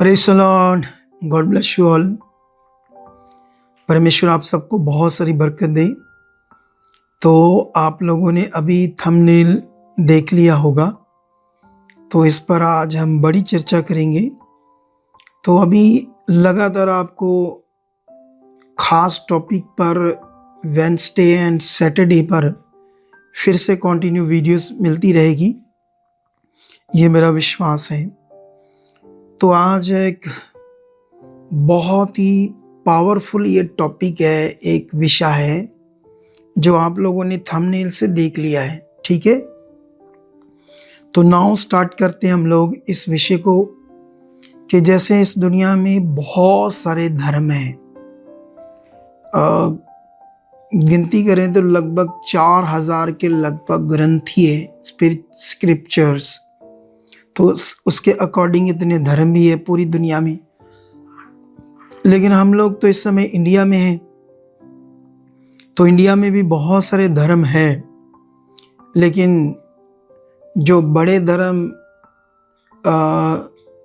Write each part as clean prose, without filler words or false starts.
Praise the Lord, God bless you all. परमेश्वर आप सबको बहुत सारी बरकत दे। तो आप लोगों ने अभी थंबनेल देख लिया होगा, तो इस पर आज हम बड़ी चर्चा करेंगे। तो अभी लगातार आपको खास टॉपिक पर वेडनेसडे एंड सैटरडे पर फिर से कंटिन्यू वीडियोस मिलती रहेगी, ये मेरा विश्वास है। तो आज एक बहुत ही पावरफुल ये टॉपिक है, एक विषय है जो आप लोगों ने थंबनेल से देख लिया है, ठीक है। तो नाउ स्टार्ट करते हैं हम लोग इस विषय को कि जैसे इस दुनिया में बहुत सारे धर्म हैं, गिनती करें तो लगभग 4000 के लगभग ग्रंथी है, स्क्रिप्चर्स। तो उसके अकॉर्डिंग इतने धर्म भी है पूरी दुनिया में। लेकिन हम लोग तो इस समय इंडिया में हैं, तो इंडिया में भी बहुत सारे धर्म हैं, लेकिन जो बड़े धर्म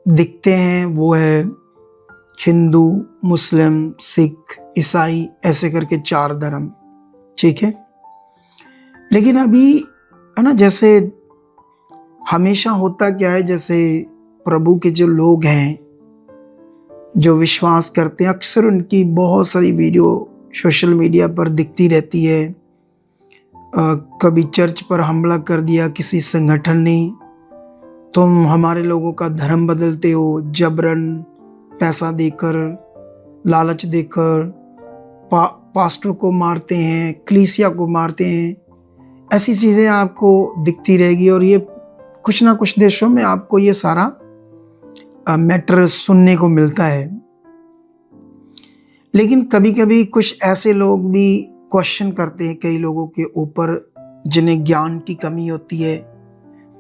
दिखते हैं वो है हिंदू, मुस्लिम, सिख, ईसाई, ऐसे करके 4 धर्म, ठीक है। लेकिन अभी है ना, जैसे हमेशा होता क्या है, जैसे प्रभु के जो लोग हैं जो विश्वास करते हैं, अक्सर उनकी बहुत सारी वीडियो सोशल मीडिया पर दिखती रहती है। कभी चर्च पर हमला कर दिया किसी संगठन ने, तुम हमारे लोगों का धर्म बदलते हो, जबरन पैसा देकर, लालच देकर पास्टर को मारते हैं, कलीसिया को मारते हैं। ऐसी चीज़ें आपको दिखती रहेगी और ये कुछ ना कुछ देशों में आपको ये सारा मैटर सुनने को मिलता है। लेकिन कभी कभी कुछ ऐसे लोग भी क्वेश्चन करते हैं कई लोगों के ऊपर, जिन्हें ज्ञान की कमी होती है।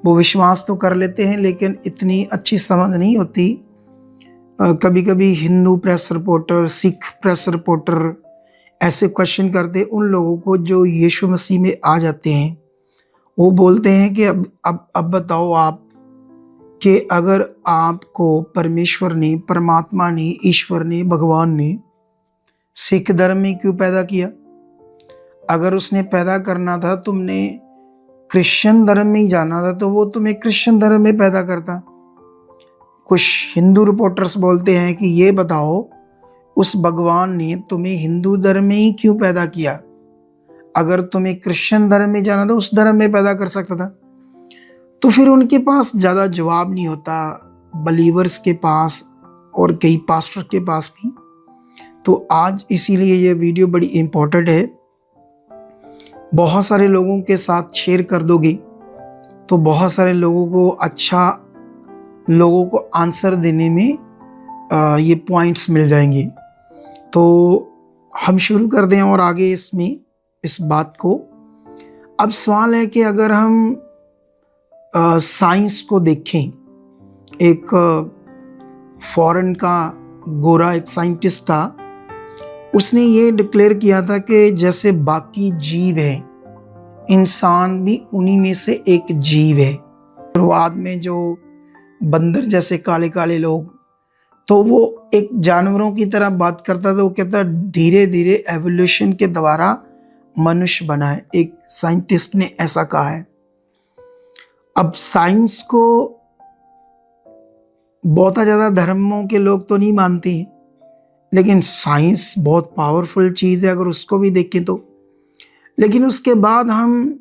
वो विश्वास तो कर लेते हैं लेकिन इतनी अच्छी समझ नहीं होती। कभी कभी Hindu press reporter, Sikh press reporter ऐसे क्वेश्चन करते हैं उन लोगों को जो यीशु मसीह में आ जाते हैं। वो बोलते हैं कि अब बताओ आप कि अगर आपको परमेश्वर ने, परमात्मा ने, ईश्वर ने, भगवान ने सिख धर्म में क्यों पैदा किया? अगर उसने पैदा करना था, तुमने क्रिश्चियन धर्म में ही जाना था, तो वो तुम्हें क्रिश्चियन धर्म में पैदा करता। कुछ हिंदू रिपोर्टर्स बोलते हैं कि ये बताओ उस भगवान ने तुम्हें हिंदू धर्म में ही क्यों पैदा किया? अगर तुम्हें क्रिश्चियन धर्म में जाना था, उस धर्म में पैदा कर सकता था। तो फिर उनके पास ज़्यादा जवाब नहीं होता, बलीवर्स के पास और कई पास्टर के पास भी। तो आज इसीलिए ये वीडियो बड़ी इम्पोर्टेंट है। बहुत सारे लोगों के साथ शेयर कर दोगे तो बहुत सारे लोगों को आंसर देने में ये पॉइंट्स मिल जाएंगे। तो हम शुरू कर दें और आगे इसमें इस बात को। अब सवाल है कि अगर हम साइंस को देखें, एक फॉरेन का गोरा एक साइंटिस्ट था, उसने ये डिक्लेयर किया था कि जैसे बाकी जीव हैं, इंसान भी उन्हीं में से एक जीव है। शुरुआत में जो बंदर जैसे काले काले लोग, तो वो एक जानवरों की तरह बात करता था। वो कहता धीरे धीरे एवोल्यूशन के द्वारा मनुष्य बना है। एक साइंटिस्ट ने ऐसा कहा है। अब साइंस को बहुत ज़्यादा धर्मों के लोग तो नहीं मानते, लेकिन साइंस बहुत पावरफुल चीज़ है अगर उसको भी देखें तो। लेकिन उसके बाद हम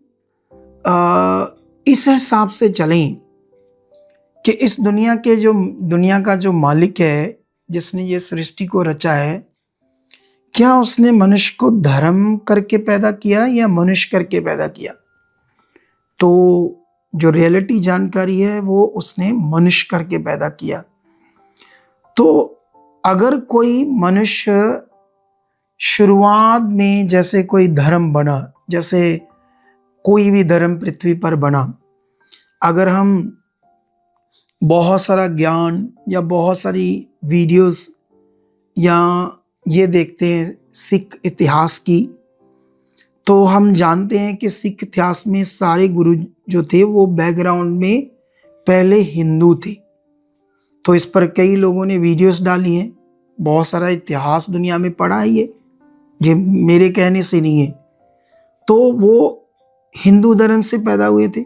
इस हिसाब से चलें कि इस दुनिया का जो मालिक है, जिसने ये सृष्टि को रचा है, क्या उसने मनुष्य को धर्म करके पैदा किया या मनुष्य करके पैदा किया? तो जो रियलिटी जानकारी है वो उसने मनुष्य करके पैदा किया। तो अगर कोई मनुष्य शुरुआत में जैसे कोई धर्म बना, जैसे कोई भी धर्म पृथ्वी पर बना, अगर हम बहुत सारा ज्ञान या बहुत सारी वीडियोस या ये देखते हैं सिख इतिहास की, तो हम जानते हैं कि सिख इतिहास में सारे गुरु जो थे वो बैकग्राउंड में पहले हिंदू थे। तो इस पर कई लोगों ने वीडियोस डाली हैं, बहुत सारा इतिहास दुनिया में पढ़ा है ये मेरे कहने से नहीं है। तो वो हिंदू धर्म से पैदा हुए थे,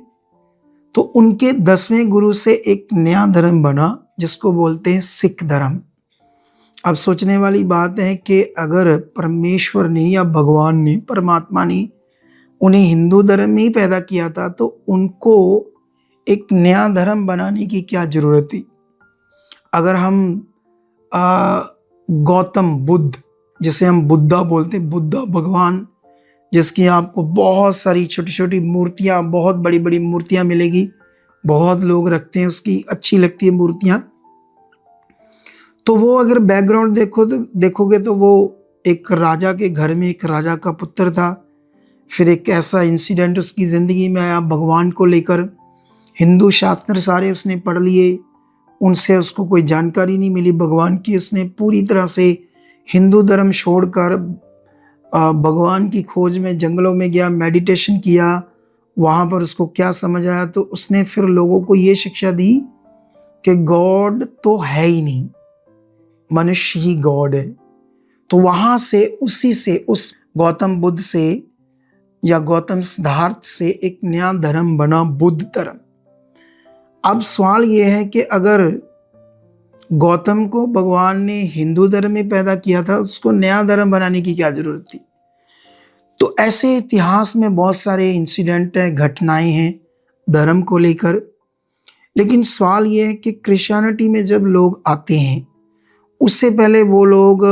तो उनके 10वें गुरु से एक नया धर्म बना जिसको बोलते हैं सिख धर्म। अब सोचने वाली बात है कि अगर परमेश्वर ने या भगवान ने, परमात्मा ने उन्हें हिंदू धर्म में ही पैदा किया था, तो उनको एक नया धर्म बनाने की क्या जरूरत थी। अगर हम गौतम बुद्ध, जिसे हम बुद्धा बोलते हैं, बुद्धा भगवान, जिसकी आपको बहुत सारी छोटी छोटी मूर्तियाँ, बहुत बड़ी बड़ी मूर्तियाँ मिलेगी, बहुत लोग रखते हैं, उसकी अच्छी लगती है मूर्तियाँ। तो वो अगर बैकग्राउंड देखोगे तो वो एक राजा के घर में एक राजा का पुत्र था। फिर एक ऐसा इंसिडेंट उसकी ज़िंदगी में आया भगवान को लेकर, हिंदू शास्त्र सारे उसने पढ़ लिए, उनसे उसको कोई जानकारी नहीं मिली भगवान की। उसने पूरी तरह से हिंदू धर्म छोड़कर भगवान की खोज में जंगलों में गया, मेडिटेशन किया। वहाँ पर उसको क्या समझ आया, तो उसने फिर लोगों को ये शिक्षा दी कि गॉड तो है ही नहीं, मनुष्य ही गॉड है। तो वहाँ से, उसी से, उस गौतम बुद्ध से या गौतम सिद्धार्थ से एक नया धर्म बना, बुद्ध धर्म। अब सवाल ये है कि अगर गौतम को भगवान ने हिंदू धर्म में पैदा किया था, उसको नया धर्म बनाने की क्या जरूरत थी। तो ऐसे इतिहास में बहुत सारे इंसिडेंट हैं, घटनाएं हैं धर्म को लेकर। लेकिन सवाल ये है कि क्रिश्चियनिटी में जब लोग आते हैं, उससे पहले वो लोग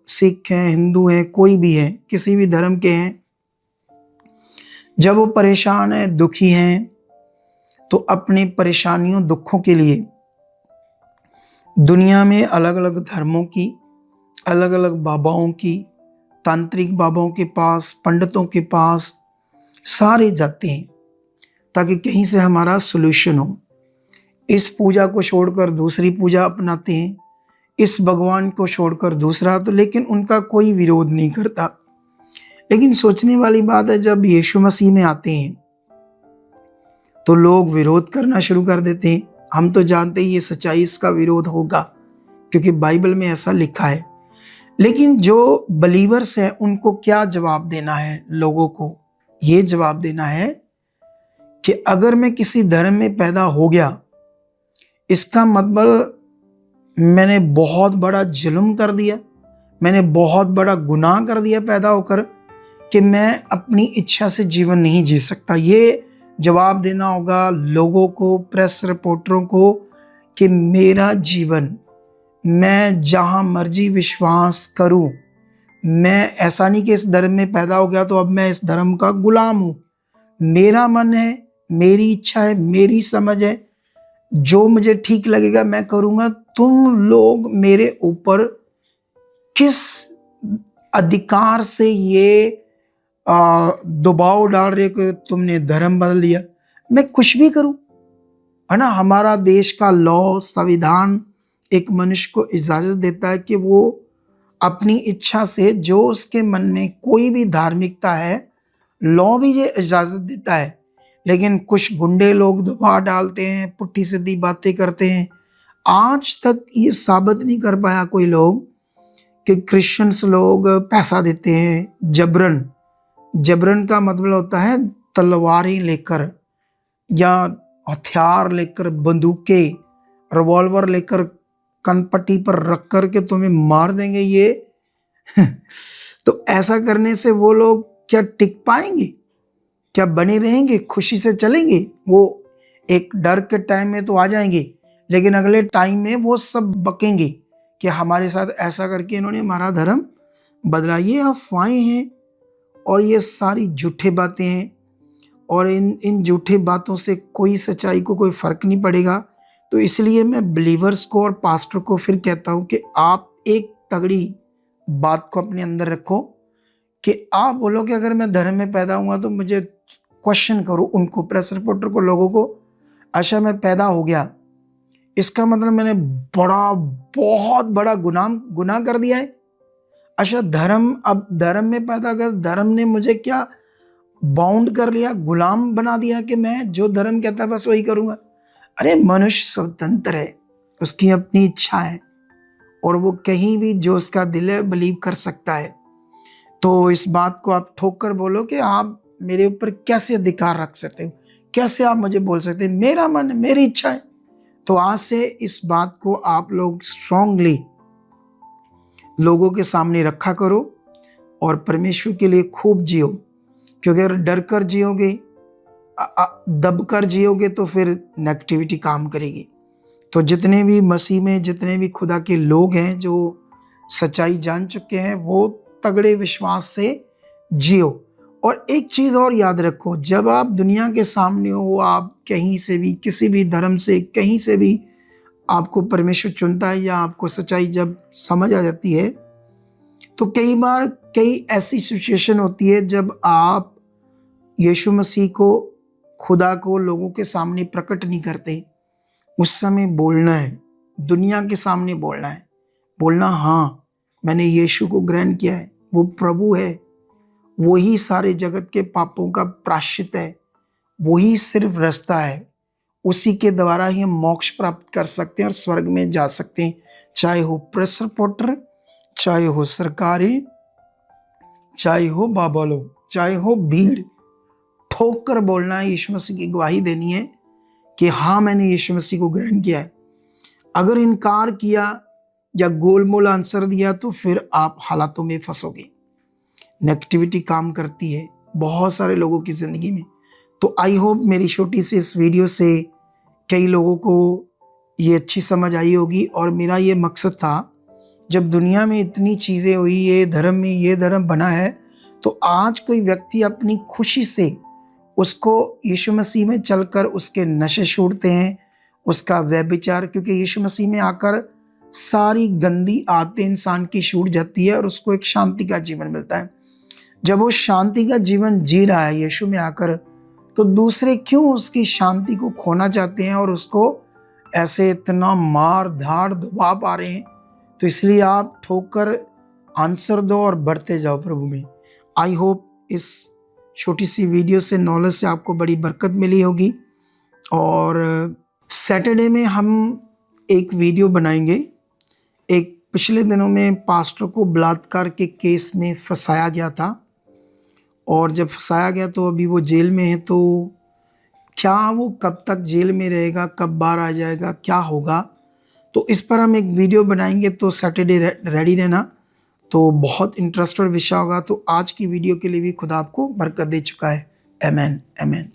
सिख हैं, हिंदू हैं, कोई भी हैं, किसी भी धर्म के हैं, जब वो परेशान हैं, दुखी हैं, तो अपनी परेशानियों दुखों के लिए दुनिया में अलग अलग धर्मों की, अलग अलग बाबाओं की, तांत्रिक बाबाओं के पास, पंडितों के पास सारे जाते हैं ताकि कहीं से हमारा सॉल्यूशन हो। इस पूजा को छोड़कर दूसरी पूजा अपनाते हैं, इस भगवान को छोड़कर दूसरा, तो लेकिन उनका कोई विरोध नहीं करता। लेकिन सोचने वाली बात है, जब यीशु मसीह में आते हैं तो लोग विरोध करना शुरू कर देते हैं। हम तो जानते ही ये सच्चाई, इसका विरोध होगा क्योंकि बाइबल में ऐसा लिखा है। लेकिन जो बलीवर्स हैं उनको क्या जवाब देना है लोगों को? ये जवाब देना है कि अगर मैं किसी धर्म में पैदा हो गया, इसका मतलब मैंने बहुत बड़ा जुल्म कर दिया, मैंने बहुत बड़ा गुनाह कर दिया पैदा होकर, कि मैं अपनी इच्छा से जीवन नहीं जी सकता। ये जवाब देना होगा लोगों को, प्रेस रिपोर्टरों को, कि मेरा जीवन मैं जहाँ मर्जी विश्वास करूं, मैं ऐसा नहीं कि इस धर्म में पैदा हो गया तो अब मैं इस धर्म का गुलाम हूं। मेरा मन है, मेरी इच्छा है, मेरी समझ है, जो मुझे ठीक लगेगा मैं करूंगा। तुम लोग मेरे ऊपर किस अधिकार से ये दबाव डाल रहे कि तुमने धर्म बदल लिया? मैं कुछ भी करूं, है ना। हमारा देश का लॉ, संविधान एक मनुष्य को इजाजत देता है कि वो अपनी इच्छा से जो उसके मन में कोई भी धार्मिकता है, लॉ भी ये इजाजत देता है। लेकिन कुछ गुंडे लोग दबाव डालते हैं, पुट्ठी सीधी बातें करते हैं। आज तक ये साबित नहीं कर पाया कोई लोग कि क्रिश्चियंस लोग पैसा देते हैं जबरन। जबरन का मतलब होता है तलवारें लेकर या हथियार लेकर, बंदूकें, रिवॉल्वर लेकर कनपट्टी पर रख कर के तुम्हें मार देंगे ये। तो ऐसा करने से वो लोग क्या टिक पाएंगे? क्या बने रहेंगे? खुशी से चलेंगे? वो एक डर के टाइम में तो आ जाएंगे, लेकिन अगले टाइम में वो सब बकेंगे कि हमारे साथ ऐसा करके इन्होंने हमारा धर्म बदला। ये अफवाहें हैं और ये सारी झूठे बातें हैं, और इन झूठे बातों से कोई सच्चाई को कोई फर्क नहीं पड़ेगा। तो इसलिए मैं बिलीवर्स को और पास्टर को फिर कहता हूँ कि आप एक तगड़ी बात को अपने अंदर रखो कि आप बोलो कि अगर मैं धर्म में पैदा हुआ तो मुझे क्वेश्चन करो उनको, प्रेस रिपोर्टर को, लोगों को। अच्छा, मैं पैदा हो गया, इसका मतलब मैंने बहुत बड़ा गुनाह कर दिया है। अच्छा, अब धर्म में पैदा कर, धर्म ने मुझे क्या बाउंड कर लिया, गुलाम बना दिया कि मैं जो धर्म कहता है बस वही करूंगा। अरे मनुष्य स्वतंत्र है, उसकी अपनी इच्छा है और वो कहीं भी जो उसका दिल है बिलीव कर सकता है। तो इस बात को आप ठोक कर बोलो कि आप मेरे ऊपर कैसे अधिकार रख सकते हो, कैसे आप मुझे बोल सकते हैं, मेरा मन है, मेरी इच्छा है। तो आज से इस बात को आप लोग स्ट्रांगली लोगों के सामने रखा करो और परमेश्वर के लिए खूब जियो, क्योंकि अगर डर कर जियोगे, दब कर जियोगे तो फिर नेगेटिविटी काम करेगी। तो जितने भी मसीह में जितने भी खुदा के लोग हैं जो सच्चाई जान चुके हैं, वो तगड़े विश्वास से जियो। और एक चीज़ और याद रखो, जब आप दुनिया के सामने हो, आप कहीं से भी किसी भी धर्म से कहीं से भी आपको परमेश्वर चुनता है या आपको सच्चाई जब समझ आ जाती है, तो कई बार कई ऐसी सिचुएशन होती है जब आप यीशु मसीह को, खुदा को लोगों के सामने प्रकट नहीं करते। उस समय बोलना है, दुनिया के सामने बोलना है, बोलना हाँ मैंने यीशु को ग्रहण किया है, वो प्रभु है, वही सारे जगत के पापों का प्रायश्चित है, वही सिर्फ रास्ता है, उसी के द्वारा ही हम मोक्ष प्राप्त कर सकते हैं और स्वर्ग में जा सकते हैं। चाहे हो प्रेस रिपोर्टर, चाहे हो सरकारी, चाहे हो बाबा लोग, चाहे हो भीड़, ठोक कर बोलना है, यीशु मसीह की गवाही देनी है कि हाँ मैंने यीशु मसीह को ग्रहण किया है। अगर इनकार किया या गोलमोल आंसर दिया तो फिर आप हालातों में फंसोगे। नेगेटिविटी काम करती है बहुत सारे लोगों की ज़िंदगी में। तो आई होप मेरी छोटी सी इस वीडियो से कई लोगों को ये अच्छी समझ आई होगी। और मेरा ये मकसद था, जब दुनिया में इतनी चीज़ें हुई, ये धर्म में ये धर्म बना है, तो आज कोई व्यक्ति अपनी खुशी से उसको यीशु मसीह में चलकर उसके नशे छूटते हैं, उसका व्यभिचार, क्योंकि यीशु मसीह में आकर सारी गंदी आदतें इंसान की छूट जाती है और उसको एक शांति का जीवन मिलता है। जब वो शांति का जीवन जी रहा है यीशु में आकर, तो दूसरे क्यों उसकी शांति को खोना चाहते हैं और उसको ऐसे इतना मार धाड़ दबाव पा रहे हैं। तो इसलिए आप ठोकर आंसर दो और बढ़ते जाओ प्रभु में। आई होप इस छोटी सी वीडियो से, नॉलेज से आपको बड़ी बरकत मिली होगी। और सैटरडे में हम एक वीडियो बनाएंगे। एक पिछले दिनों में पास्टर को बलात्कार के केस में फंसाया गया था, और जब फंसाया गया तो अभी वो जेल में है। तो क्या वो कब तक जेल में रहेगा, कब बाहर आ जाएगा, क्या होगा, तो इस पर हम एक वीडियो बनाएंगे। तो सैटरडे रेडी रहना। तो बहुत इंटरेस्टेड विषय होगा। तो आज की वीडियो के लिए भी खुदा आपको बरकत दे चुका है। आमीन आमीन।